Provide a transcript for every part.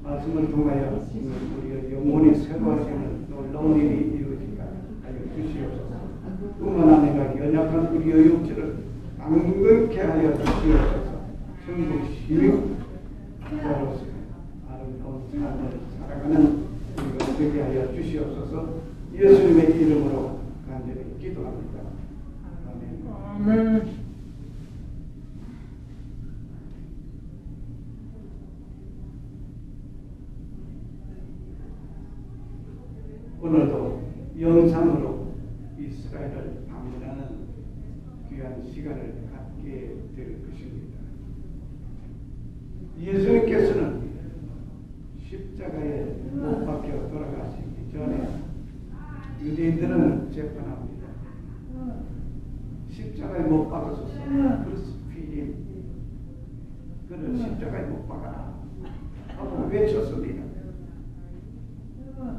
말씀을 통하여 우리의 영혼이 새로워지는 놀라운 일이 이루어지게 하여 주시옵소서. 뿐만 아니라 연약한 우리의 육체를 강건케 하여 주시옵소서. 천국 시민자로서 아름다운 삶을 살아가는 우리가 되게 하여 주시옵소서. 예수님의 이름으로 간절히 기도합니다. 아멘. 오늘도 영상으로 이스라엘을 방문하는 귀한 시간을 갖게 될 것입니다. 예수님께서는 십자가에 못 박혀 돌아가시기 전에 유대인들은 재판합니다. 십자가에 못 박아서 크루시피히 그를 십자가에 못 박아라 하고 외쳤습니다.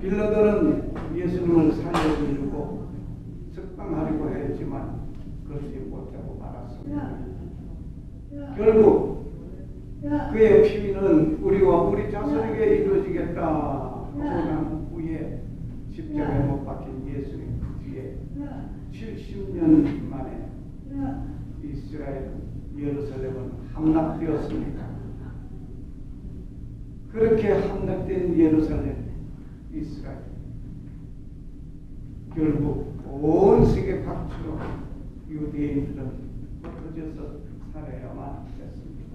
빌라도는 예수님을 살려주려고 석방하려고 했지만 그러지 못하고 말았습니다. 결국 그의 피는 우리와 우리 자손에게 이루어지겠다 하고 난 후에 십자가에 못 박힌 예수님 뒤에 70년 만에 이스라엘 예루살렘은 함락되었습니다. 그렇게 함락된 예루살렘 이스라엘 결국 온 세계 각지로 유대인들은 흩어져서 살아야만 했습니다.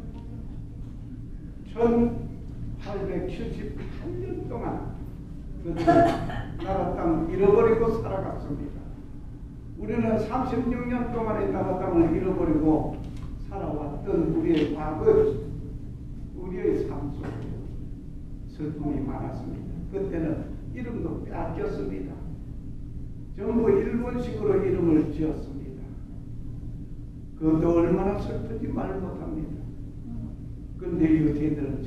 1878년 동안 그들은 나라 땅을 잃어버리고 살아갔습니다. 우리는 36년 동안의 나라 땅을 잃어버리고 살아왔던 우리의 과거, 우리의 삶 속에 슬픔이 많았습니다. 그때는 이름도 빼앗겼습니다. 전부 일본식으로 이름을 지었습니다. 그것도 얼마나 슬픈지 말 못합니다. 그런데 유대인들은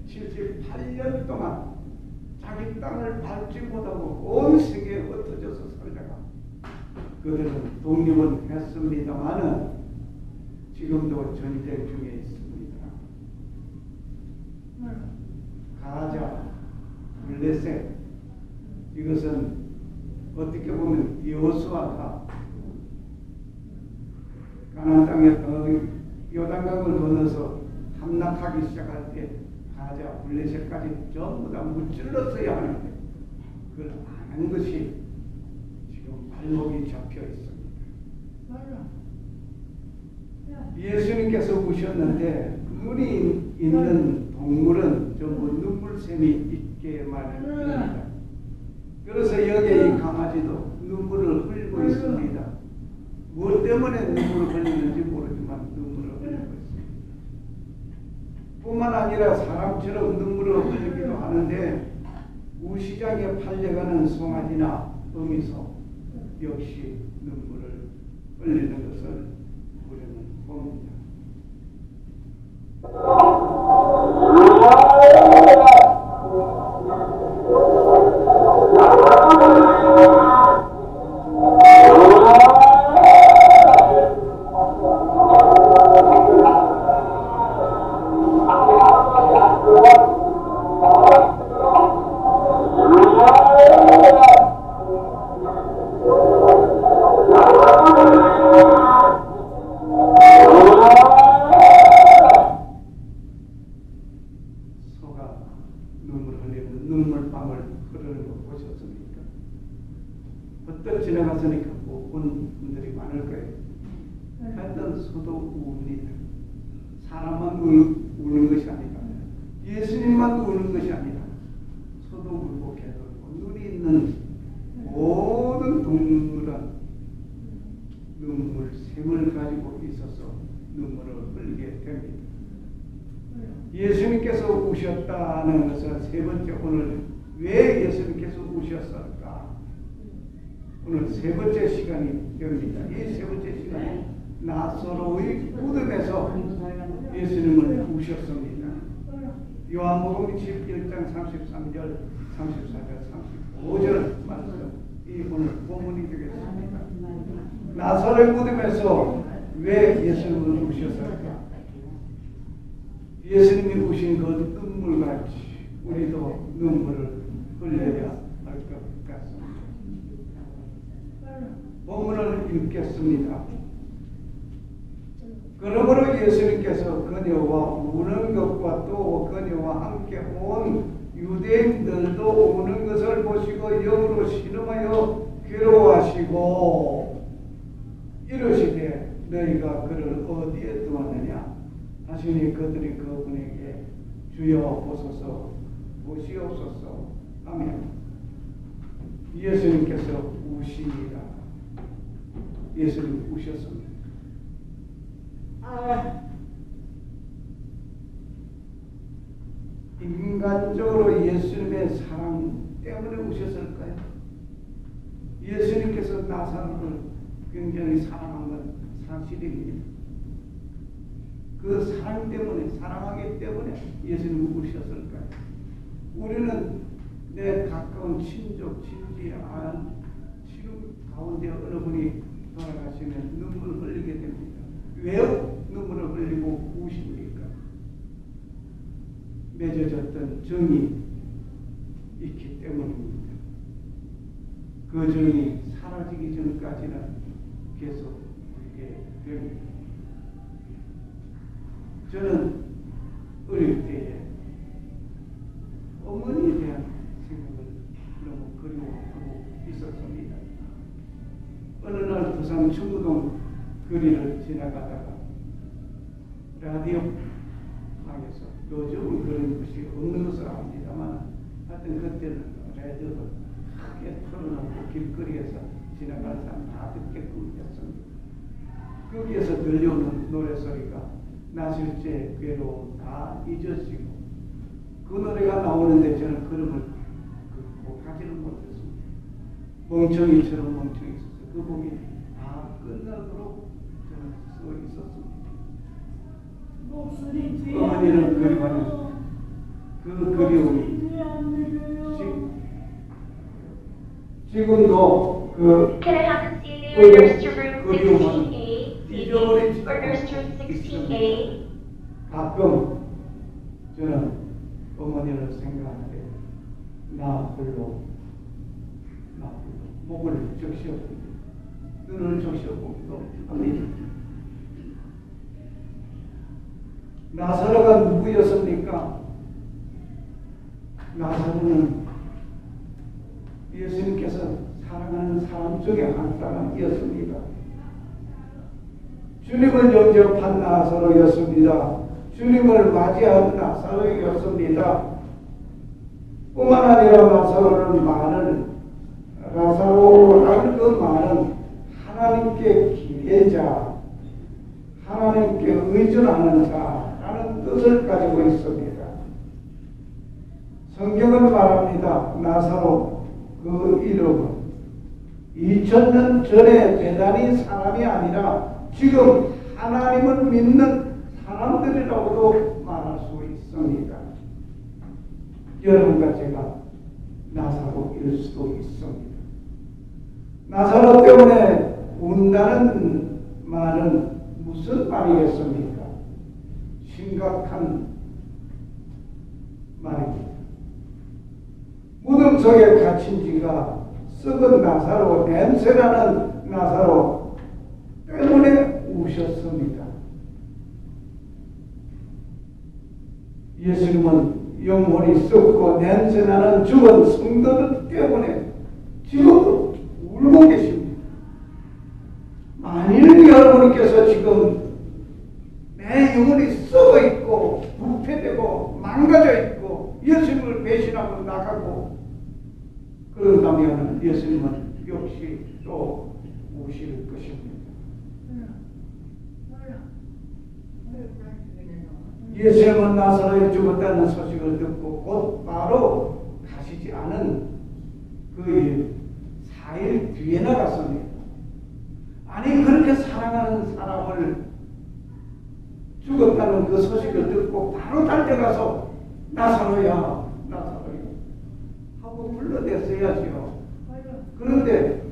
1878년 동안 자기 땅을 밟지 못하고 온 세계에 흩어져서 살다가 그들은 독립은 했습니다마는 지금도 전쟁 중에 있습니다. 가자, 블레셋 이것은 어떻게 보면 여호수아가 가나안 땅에 요단강을 건너서 함락하기 시작할 때 가자, 블레셋까지 전부 다 무찔렀어야 하는데 그걸 아는 것이 지금 발목이 잡혀 있습니다. 예수님께서 오셨는데 눈이 있는 동물은 전부 눈물샘이 있게 마련입니다. 그래서 여기에 이 강아지도 눈물을 흘리고 있습니다. 무엇 때문에 눈물을 흘리는지 모르지만 눈물을 흘리고 있습니다. 뿐만 아니라 사람처럼 눈물을 흘리기도 하는데 우시장에 팔려가는 송아지나 어미소 역시 눈물을 흘리는 것을 우리는 봅니다. 눈물방울 흐르는 거 보셨습니까? 어떤 지나갔으니까 못 본 분들이 많을 거예요. 하여튼 소도 웁니다. 사람만 우는 것이 아니라 예수님만 우는 것이 아니라 소도 울고 개도 울고 눈이 있는 모든 동물은 눈물샘을 가지고 있어서 눈물을 흘리게 됩니다. 예수님께서 오셨다는 것은 세 번째, 오늘 왜 예수님께서 오셨을까? 오늘 세 번째 시간이 됩니다. 이 세 번째 시간은 나사로의 무덤에서 예수님을 오셨습니다. 요한복음 11장 33절, 34절, 35절 말씀, 이 오늘 본문이 되겠습니다. 나사로의 무덤에서 왜 예수님을 오셨을까? 예수님이 오신 그 눈물같이 우리도 눈물을 흘려야 할 것 같습니다. 본문을 읽겠습니다. 그러므로 예수님께서 그녀와 우는 것과 또 그녀와 함께 온 유대인들도 우는 것을 보시고 영으로 신음하여 괴로워하시고 이르시되 너희가 그를 어디에 두었느냐 하시니 그들이 그분에게 주여 보소서 보시옵소서 하며 예수님께서 우시니라. 예수님 우셨습니다. 인간적으로 예수님의 사랑 때문에 우셨을까요? 예수님께서 나사로를 굉장히 사랑한 건 사실입니다. 그 사랑 때문에, 사랑하기 때문에 예수님이 우셨을까요? 우리는 내 가까운 친족, 친지, 지금 가운데 어느 분이 돌아가시면 눈물을 흘리게 됩니다. 왜요? 눈물을 흘리고 우십니까? 맺어졌던 정이 있기 때문입니다. 그 정이 사라지기 전까지는 계속 울게 됩니다. 저는 어릴 때에 어머니에 대한 생각을 너무 그리워하고 있었습니다. 어느 날 부산 충무동 거리를 지나가다가 라디오 방에서 요즘은 그런 것이 없는 것을 압니다만 하여튼 그때는 라디오를 크게 틀어놓고 길거리에서 지나가는 사람 다 듣게끔 했습니다. 거기에서 들려오는 노래소리가 나실제 괴로움 다 잊어지고 그 노래가 나오는데 저는 그름을 긋고 가지는 못했습니다. 멍청이처럼 멍청이 있었어요. 그 곡이 다 끝나도록 저는 서 있었습니다. 어머니는 그리워하는 그 그리움이 지금도 그 그리움은 잊어버리지 않습니다. 가끔 저는 어머니를 생각할 때 나 홀로 목을 적시어보고 눈을 적시어보기도 합니다. 나사로가 누구였습니까? 나사로는 예수님께서 사랑하는 사람 중에 한 사람이었습니다. 주님을 영접한 나사로였습니다. 주님을 맞이한 나사로였습니다. 뿐만 아니라 나사로라는 그 말은 하나님께 기대자, 하나님께 의존하는 자라는 뜻을 가지고 있습니다. 성경은 말합니다. 나사로 그 이름은 2000년 전에 대단히 사람이 아니라 지금 하나님을 믿는 사람들이라고도 말할 수 있습니다. 여러분과 제가 나사로일 수도 있습니다. 나사로 때문에 운다는 말은 무슨 말이겠습니까? 심각한 말입니다. 무덤 속에 갇힌 지가 썩은 나사로, 냄새나는 나사로 때문에 우셨습니다. 예수님은 영혼이 썩고 냄새나는 죽은 성도들 때문에 지금도 울고 계십니다. 만일 여러분께서 지금 내 영혼이 썩어 있고 부패되고 망가져 있고 예수님을 배신하고 나가고 그런다면 예수님은 역시 또 우실 것입니다. 예수님은 나사로에 죽었다는 소식을 듣고 곧 바로 가시지 않은 그 4일 뒤에 나갔습니다. 아니 그렇게 사랑하는 사람을 죽었다는 그 소식을 듣고 바로 달려가서 나사로야 하고 불러댔어야지요. 그런데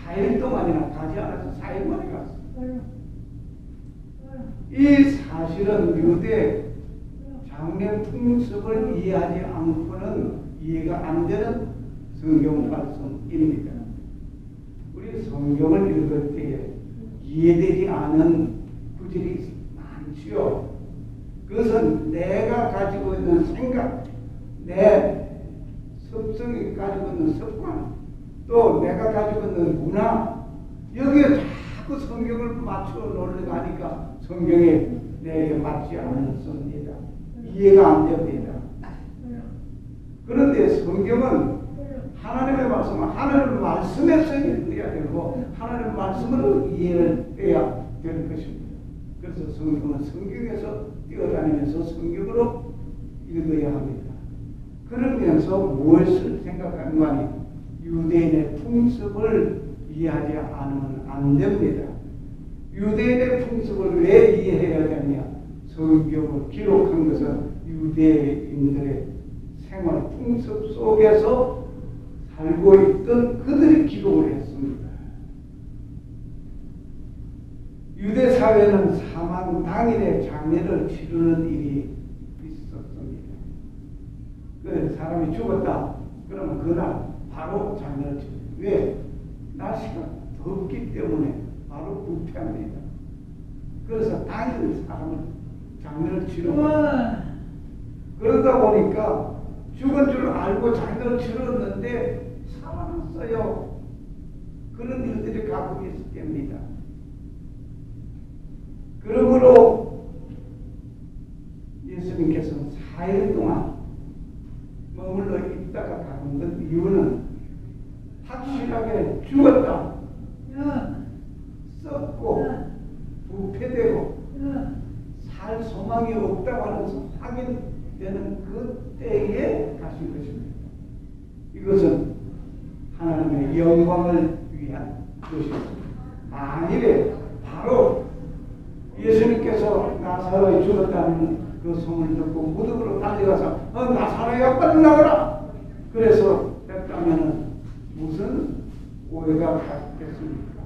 4일 동안이나 가지 않아서 4일 만에 갔어요. 이 사실은 유대 가문의 풍습을 이해하지 않고는 이해가 안 되는 성경 말씀입니다. 우리 성경을 읽을 때에 이해되지 않은 구절이 많지요. 그것은 내가 가지고 있는 생각, 내 습성이 가지고 있는 습관, 또 내가 가지고 있는 문화, 여기에 자꾸 성경을 맞추어 놓으려고 하니까 성경에 내게 맞지 않습니다. 이해가 안 됩니다. 그런데 성경은 하나님의 말씀은 하나님의 말씀에서 읽어야 되고 하나님의 말씀으로 이해를 해야 되는 것입니다. 그래서 성경은 성경에서 뛰어다니면서 성경으로 읽어야 합니다. 그러면서 무엇을 생각하는 거 아니 유대인의 풍습을 이해하지 않으면 안 됩니다. 유대인의 풍습을 왜 이해해야 되느냐? 성경을 기록한 것은 유대인들의 생활 풍습 속에서 살고 있던 그들이 기록을 했습니다. 유대 사회는 사망 당일에 장례를 치르는 일이 있었습니다. 그 사람이 죽었다. 그러면 그날 바로 장례를 치릅니다. 왜? 날씨가 덥기 때문에 바로 부패합니다. 그래서 당일 사람을 장례를 치릅니다. 그러다 보니까 죽은 줄 알고 장례를 치렀는데 살아났어요. 그런 일들이 가끔 있을 때입니다. 그러므로 예수님께서는 4일 동안 머물러 있다가 가는 그 이유는 확실하게 죽었다, 썩고 부패되고 살 소망이 없다고 하면서 확인되는 그때에 가신 것입니다. 이것은 하나님의 영광을 위한 것입니다. 만일에 바로 예수님께서 나사로가 죽었다는 그 소문을 듣고 무덤으로 달려가서 나사로야 빨리 나가라 그래서 했다면 무슨 오해가 갔겠습니까?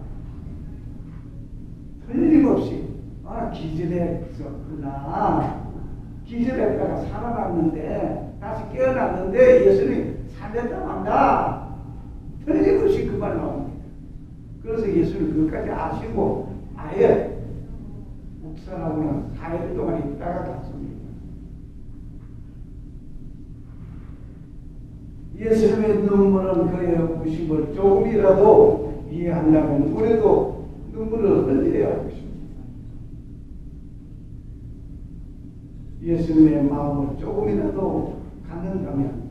틀림없이 기절했었구나, 기절했다가 살아났는데 다시 깨어났는데 예수님 살렸다 만다, 틀림없이 그 말 나옵니다. 그래서 예수님 그것까지 아시고 아예 묵살하고는 4일 동안 있다가 갔습니다. 예수님의 눈물은 그의 우심을 조금이라도 이해한다면 우리도 눈물을 흘려야 할 것입니다. 예수님의 마음을 조금이라도 갖는다면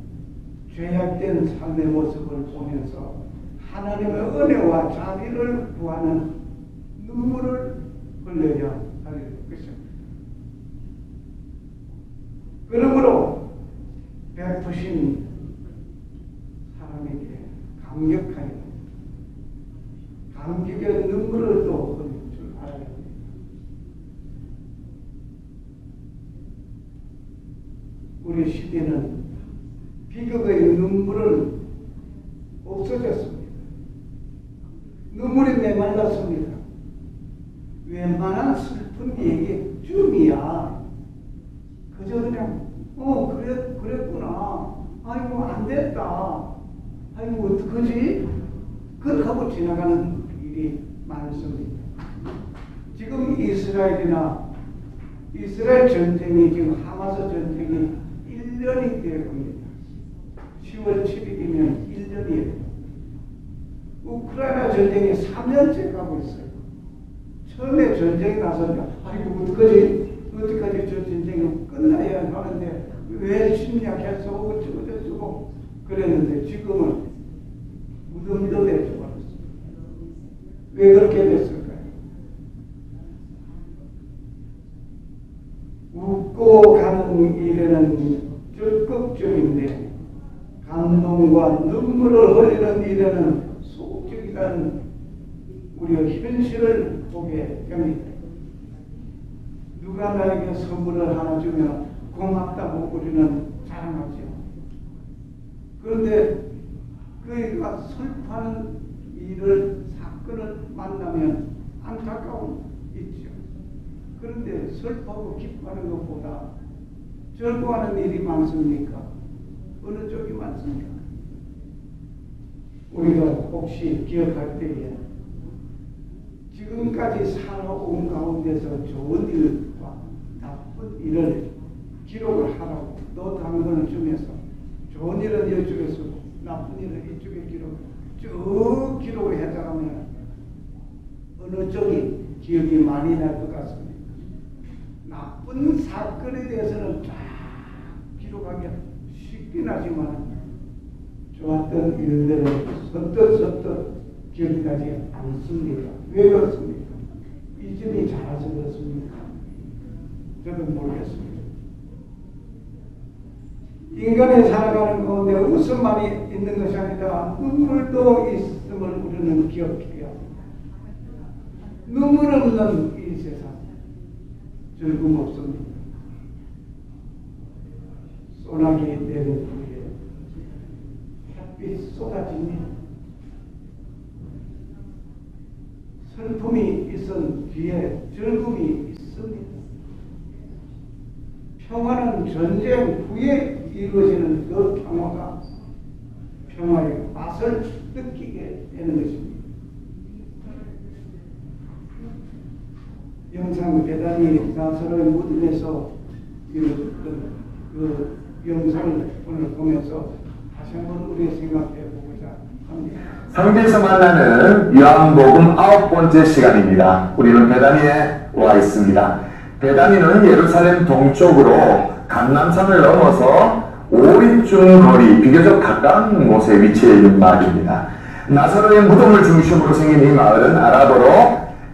죄악된 삶의 모습을 보면서 하나님의 은혜와 자비를 구하는 눈물을 흘려야 할 것입니다. 그러므로 베푸신 사람에게 감격하여 감격의 눈물을 또 흘릴 줄 알아야 합니다. 우리 시대는 비극의 눈물은 없어졌습니다. 눈물이 메말랐습니다. 웬만한 슬픈 얘기 쯤이야. 그저 그냥 그랬구나. 아이고 안 됐다. 아이고 어떡하지? 그렇게 하고 지나가는 일이 많습니다. 지금 이스라엘 전쟁이 지금 하마스 전쟁이 1년이 되어 갑니다. 10월 7일이면 1년이에요. 우크라이나 전쟁이 3년째 가고 있어요. 처음에 전쟁이 나서 아이고 어떡하지 저 전쟁이 끝나야 하는데 왜 침략해서 어쩌고 그랬는데 지금은 무덤도 내줘버렸어요. 왜 그렇게 됐을까요? 웃고 가는 일에는 적극적인데 감동과 눈물을 흘리는 일에는 소극적이라는 우리의 현실을 보게 됩니다. 누가 나에게 선물을 하나 주면 고맙다고 우리는 자랑하죠. 그런데 그가 슬퍼하는 사건을 만나면 안타까움 있죠. 그런데 슬퍼하고 기뻐하는 것보다 절구하는 일이 많습니까? 어느 쪽이 많습니까? 우리가 혹시 기억할 때에 지금까지 살아온 가운데서 좋은 일과 나쁜 일을 기록을 하라고 너 당근을 주면서 좋은 일은 이쪽에 쓰고 나쁜 일은 이쪽에 쭉 기록을 해나가면 어느 쪽이 기억이 많이 날 것 같습니다. 나쁜 사건에 대해서는 쫙 기록하기 쉽긴 하지만 좋았던 일들은 선뜻 기억나지 않습니다. 왜 그렇습니까? 이전이 잘해서 그렇습니까? 저는 모르겠습니다. 인간이 살아가는 가운데 웃음만이 있는 것이 아니라 눈물도 있음을 우리는 기억해야 합니다. 눈물 없는 이 세상 즐거움 없습니다. 소나기 내는 후에 햇빛 쏟아집니다. 슬픔이 있은 뒤에 즐거움이 있습니다. 평화는 전쟁 후에 이루어지는 그 평화가 평화의 맛을 느끼게 되는 것입니다. 영상 대단히 나사로의 무덤에서 그 영상을 오늘 보면서 다시 한번 우리 생각해 보고자 합니다. 성경에서 만나는 요한복음 9번째 시간입니다. 우리는 베다니에 와 있습니다. 베다니는 예루살렘 동쪽으로 감람산을 넘어서 5리쯤 거리, 비교적 가까운 곳에 위치해 있는 마을입니다. 나사로의 무덤을 중심으로 생긴 이 마을은 아랍어로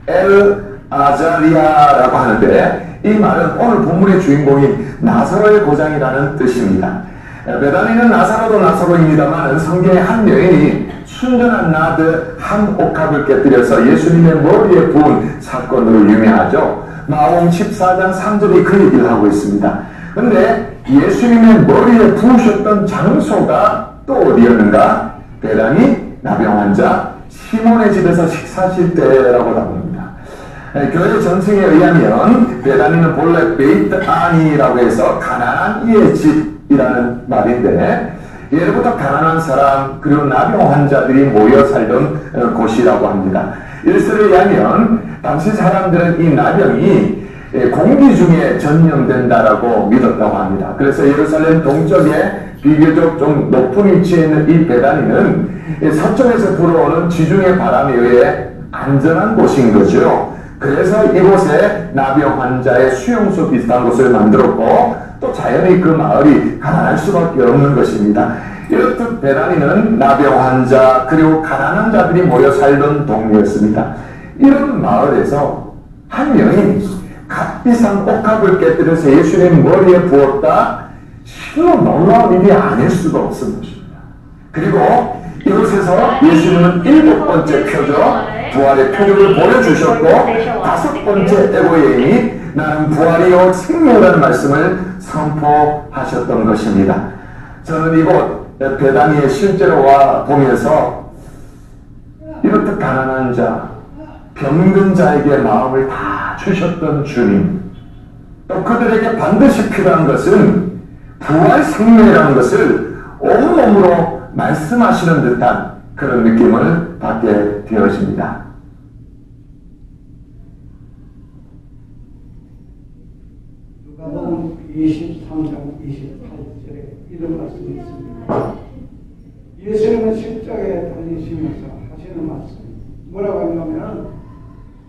엘 아자리아라고 하는데, 이 말은 오늘 본문의 주인공인 나사로의 고장이라는 뜻입니다. 베다니는 나사로도 나사로입니다만 성경의 한 여인이 순전한 나드 한 옥합을 깨뜨려서 예수님의 머리에 부은 사건으로 유명하죠. 마가복음 14장 3절이 그 얘기를 하고 있습니다. 그런데 예수님의 머리에 부으셨던 장소가 또 어디였는가? 베다니 나병 환자 시몬의 집에서 식사하실 때라고 나옵니다. 교회 전승에 의하면 베다니는 본래 베이트아니라고 해서 가난한 이의 집이라는 말인데, 예로부터 가난한 사람 그리고 나병 환자들이 모여 살던 곳이라고 합니다. 일설에 의하면 당시 사람들은 이 나병이 공기 중에 전염된다라고 믿었다고 합니다. 그래서 예루살렘 동쪽에 비교적 좀 높은 위치에 있는 이 베다니는 서쪽에서 불어오는 지중해 바람에 의해 안전한 곳인 거죠. 그래서 이곳에 나병 환자의 수용소 비슷한 곳을 만들었고, 또 자연히 그 마을이 가난할 수밖에 없는 것입니다. 이렇듯 베다니는 나병 환자 그리고 가난한 자들이 모여 살던 동네였습니다. 이런 마을에서 한 여인이 값비싼 옥합을 깨뜨려서 예수님 머리에 부었다. 실로 놀라운 일이 아닐 수가 없는 것입니다. 그리고 이곳에서 예수님은 7번째 표적, 부활의 표적을 보여주셨고, 5번째 에고예임이 나는 부활이요 생명이라는 말씀을 선포하셨던 것입니다. 저는 이곳 베다니에 실제로 와 보면서 이렇듯 가난한 자, 병든 자에게 마음을 다 주셨던 주님, 또 그들에게 반드시 필요한 것은 부활 생명이라는 것을 온몸으로 말씀하시는 듯한 그런 느낌을 받게 되어집니다. 누가복음 23장 28절에 이런 말씀이 있습니다. 예수님은 십자가에 달리시면서 하시는 말씀 뭐라고 하냐면,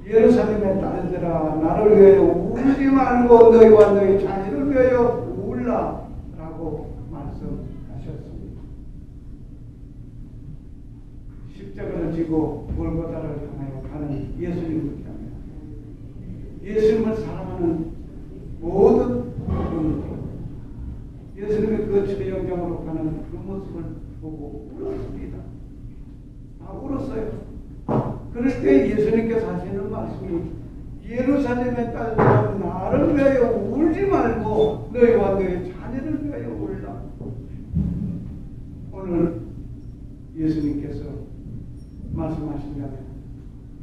예루살렘의 딸들아 나를 위하여 울지 말고 너희와 너희 자녀를 위하여 울라 라고 말씀하셨습니다. 십자가를 지고 골고다를 향하여 가는 예수님을 향하여 예수님을 사랑하는 모든 분들, 예수님의 그 처형장으로 가는 그 모습을 보고 울었습니다. 울었어요. 그럴 때 예수님께서 하시는 말씀이, 예루살렘의 딸들아 나를 위하여 울지 말고 너희와 너희 자녀를 위하여 울라. 오늘 예수님께서 말씀하신다면,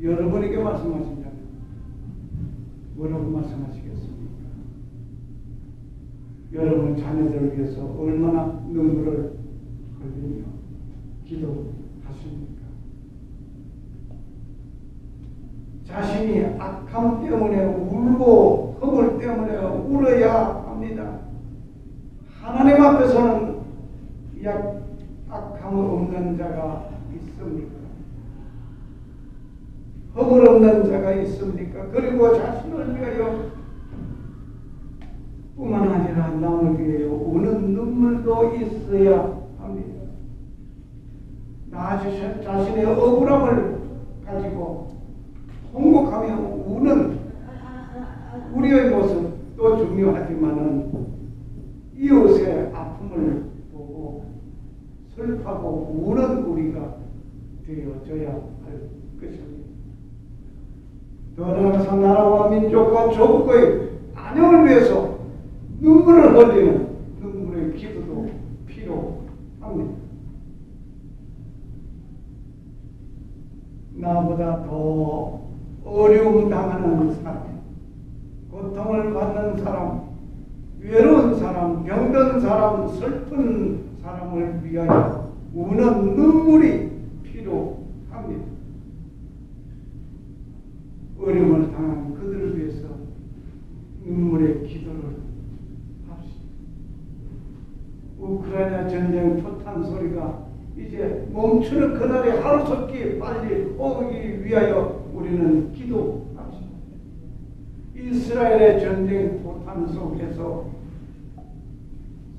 여러분에게 말씀하신다면 뭐라고 말씀하시겠습니까? 여러분 자녀들을 위해서 얼마나 눈물을 흘리며 기도하십니까? 자신이 악함 때문에 울고 허물 때문에 울어야 합니다. 하나님 앞에서는 악함 없는 자가 있습니까? 허물 없는 자가 있습니까? 그리고 자신을 위하여 뿐만 아니라 남을 위하여 우는 눈물도 있어야 합니다. 나 자신의 억울함을 가지고 통곡하며 우는 우리의 모습도 중요하지만은 이웃의 아픔을 보고 슬퍼하고 우는 우리가 되어져야 할 것입니다. 더 나아가서 나라와 민족과 조국의 안녕을 위해서 눈물을 흘리는 눈물의 기도도 필요합니다. 나보다 더 어려움 당하는 사람, 고통을 받는 사람, 외로운 사람, 병든 사람, 슬픈 사람을 위하여 우는 눈물이 필요합니다. 어려움을 당한 그들을 위해서 눈물의 기도를 합시다. 우크라이나 전쟁 포탄 소리가 이제 멈추는 그날이 하루속히 빨리 오기 위하여 우리는 기도합시다. 이스라엘의 전쟁 포탄 속에서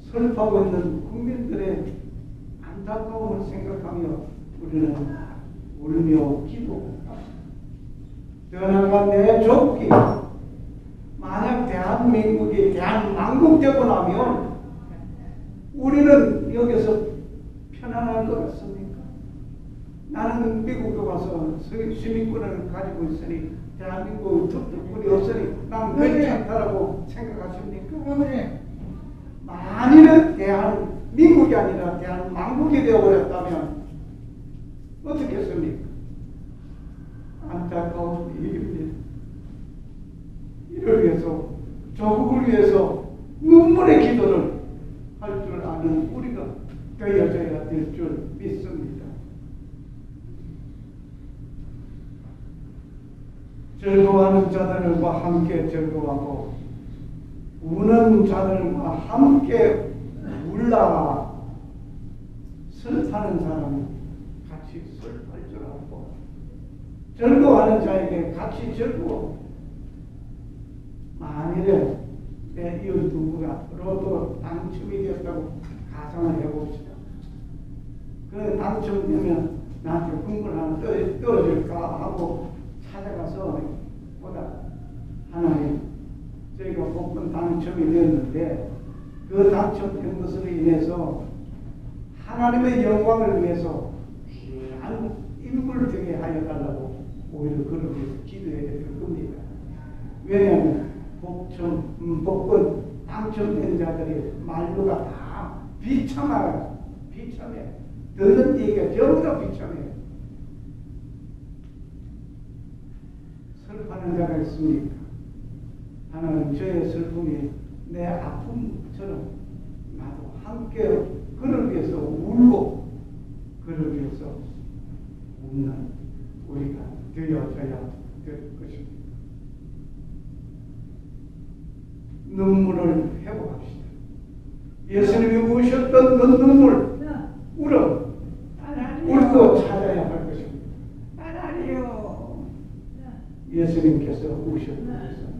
슬퍼하고 있는 국민들의 안타까움을 생각하며 우리는 울며 기도합시다. 떠나가 내 조국이 만약 대한민국이 대한민국 되고 나면 우리는 여기서 편안할 것 같습니까? 나는 미국에 가서 시민권을 가지고 있으니 대한민국 특별권이 없으니 난 괜찮다라고 생각하십니까? 만일은 대한민국이 아니라 대한민국이 되어버렸다면 어떻게 했습니까? 안타까운 일입니다. 이를 위해서 조국을 위해서 눈물의 기도를 할 줄 아는 우리가 되어져야 될 줄 믿습니다. 즐거워하는 자들과 함께 즐거워하고 우는 자들과 함께 울라. 슬퍼하는 사람은 같이 슬퍼할 줄 알고 즐거워하는 자에게 같이 즐거워. 만일에 내 이웃 누구가 로또 당첨이 되었다고 가상을 해봅시다. 그 당첨되면 나한테 국물 하나 떨어질까 하고 찾아가서 보다 하나님 저희가 복권 당첨이 되었는데 그 당첨된 것으로 인해서 하나님의 영광을 위해서 귀한 인물 되게 하여 달라고 오히려 그를 위해서 기도해야 될 겁니다. 왜냐하면 복권 당첨된 자들이 말로가 다 비참해. 듣는 얘기가 전부 다 비참해. 슬퍼하는 자가 있습니까? 하나님 저의 슬픔이 내 아픔처럼 나도 함께 그를 위해서 울고 그를 위해서 웃는 우리가 되어져야 될 것입니다. 눈물을 회복합시다. 예수님이 우셨던 그 눈물 울어 울고 찾아야 할 것입니다. 예수님께서 우셨던 것은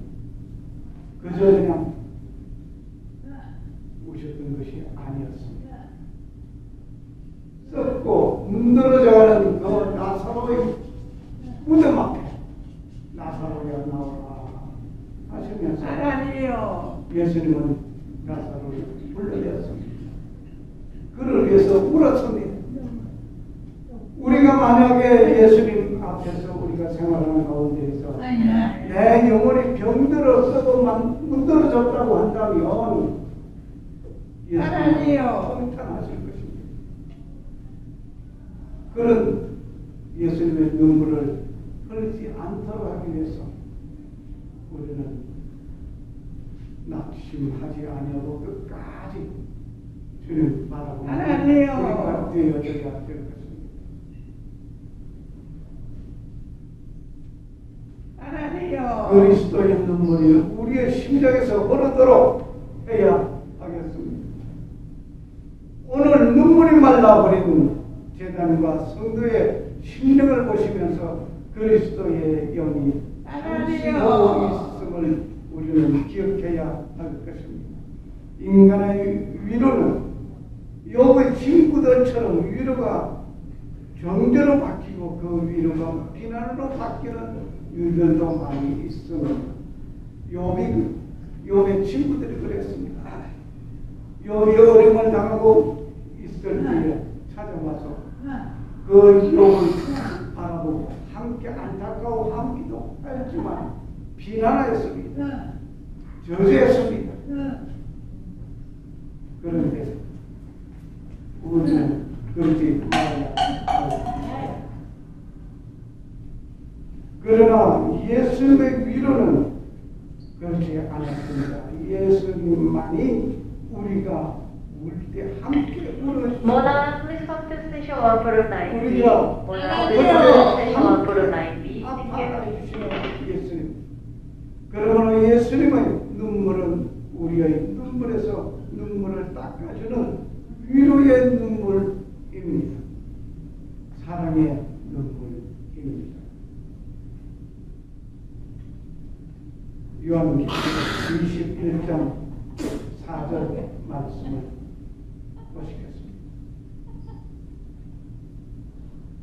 그저 그냥 우셨던 것이 아니었습니다. 썩고 문드러져가는 그 나사로의 무덤 앞에 나사로야 나오라 하시면서 예수님은 나사로를 불러냈습니다. 그를 위해서 울었습니다. 우리가 만약에 예수님 앞에서 우리가 생활하는 가운데에서 내 영혼이 병들었어도 문드러졌다고 한다면 예수님은 성탄하실 것입니다. 그런 예수님의 눈물을 흘리지 않도록 하기 위해서 우리는 납시 의심하지 아니하고 끝까지 주님 바라보고 하나님이요. 우리가 되어져야 될 것입니다. 하나님이요. 그리스도의 눈물이 우리의 심장에서 흐르도록 해야 하겠습니다. 오늘 눈물이 말라버린 제단과 성도의 심령을 보시면서 그리스도의 영이 당신하고 있음을 우리는 기억해야 할 것입니다. 인간의 위로는 욥의 친구들처럼 위로가 정죄로 바뀌고 그 위로가 비난으로 바뀌는 일들도 많이 있습니다. 욥의 친구들이 그랬습니다. 욥이 어려움을 당하고 있을 때에 찾아와서 그 욥을 바라보고 함께 안타까워하기도 했지만 비난하였습니다. 저주했습니다. 그런데 우리는 그렇지 말아야 합니다. 그러나 예수님의 위로는 그렇지 않았습니다. 예수님만이 우리가 울 때 함께 울어주시고 Mona, please come to station 149B. 우리가 Mona, please come to station 149B. 아파해 주시는 예수님. 그러므로 예수님의 눈물은 우리의 눈물에서 눈물을 닦아주는 위로의 눈물입니다. 사랑의 눈물입니다. 요한계시록 21장 4절 말씀을 보시겠습니다.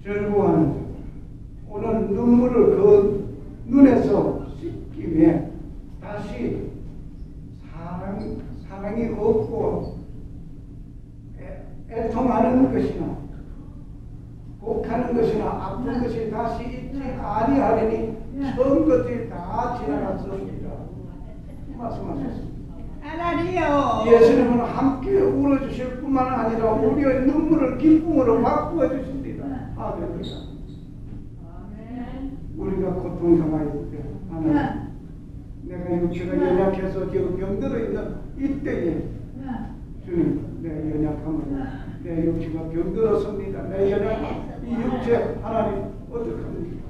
절구하는 자, 오늘 눈물을 그 눈에서 씻김에 다시 사랑이 없고 애통하는 것이나 곡하는 것이나 아픈 것이 다시 있지 아니하리니 처음 것들이 다 지나갔습니다. 말씀하셨습니다. 하나님이요. 예수님은 함께 울어주실 뿐만 아니라 우리의 눈물을 기쁨으로 바꾸어 주십니다. 할렐루야. 우리가 고통당할 때 하나님, 내가 육체가 연약해서 지금 병들어 있는 이때에 주님, 내 연약함을, 내 육체가 병들었습니다. 내 연약함, 이 육체 하나님 어떡합니까?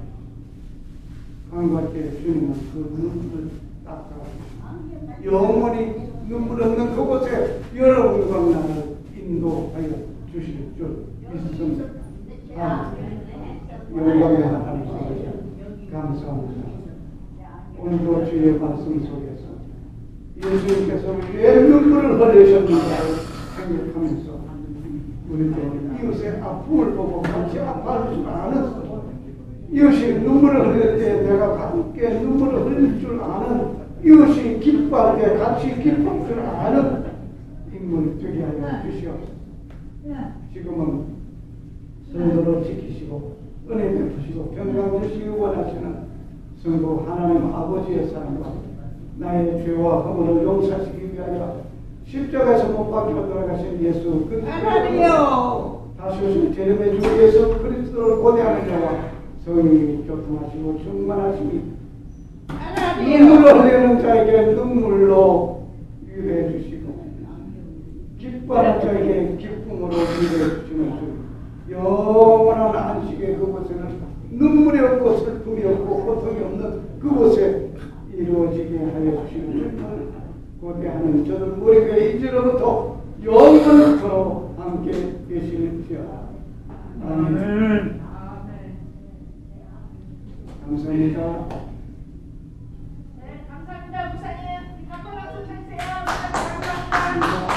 간구할 때 주님은 그 눈물을 닦아주시고 영원히 눈물 없는 그곳에 여러분과 나를 인도하여 주실 줄 믿습니다. 영광의 하나님 감사합니다. 오늘도 주의 말씀 속에서 예수님께서 왜 눈물을 흘리셨는가를 생각하면서 우리도 이웃의 아픔을 보고 같이 아파할 줄 아는, 이웃이 눈물을 흘릴 때 내가 함께 눈물을 흘릴 줄 아는, 이웃이 기뻐할 때 같이 기뻐할 줄 아는 인물 되게 하여 주시옵소서. 지금은 성도를 지키시고 은혜 베푸시고 평강 주시기 원하시는 성도 하나님 아버지의 사랑과 나의 죄와 허물을 용서하시기 위하여 십자가에서 못 박혀 돌아가신 예수 하나님이요. 다시 오실 제림의 주 예수 그리스도를 고대하는 자와 성령이 교통하시고 충만하시니 눈물로 흘리는 자에게 눈물로 위로해 주시고 기뻐하는 자에게 기쁨으로 위로해 주시는 주, 영원한 안식의 그곳에는 눈물이 없고 슬픔이 없고 고통이 없는 그곳에 이루어지게 하여 주시는 주님을 고대하는 저는 우리가 이제로부터 영원토록 함께 계실지어다. 아멘. 감사합니다. 네, 감사합니다, 목사님. 한번 박수 주세요. 감사합니다.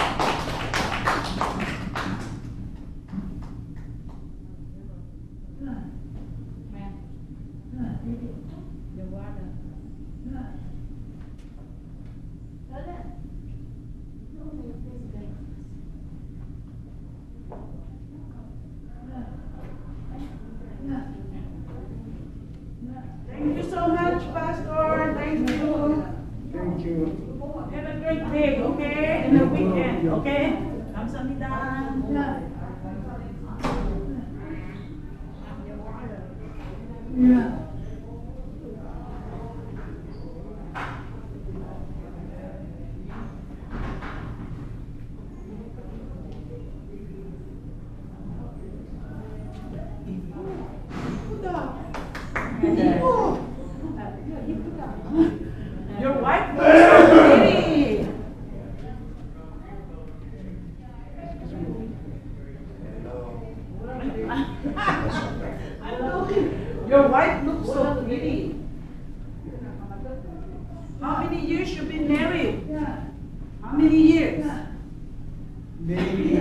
Thank you so much, Pastor. Thank you. Thank you. Have a great day, okay? And a weekend, okay? 감사합니다. there. Your wife looks so pretty. Your wife looks so pretty. How many years you been married? How many years? Maybe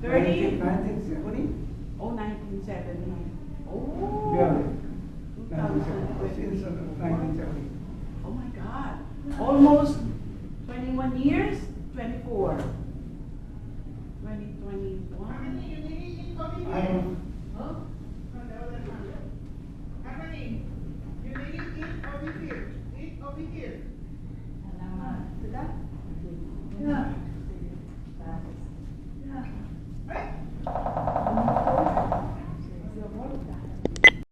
30? 1970? Oh, 1970. Oh. Yeah. 2020. Since 1970. Oh my God. Almost 21 years? 24.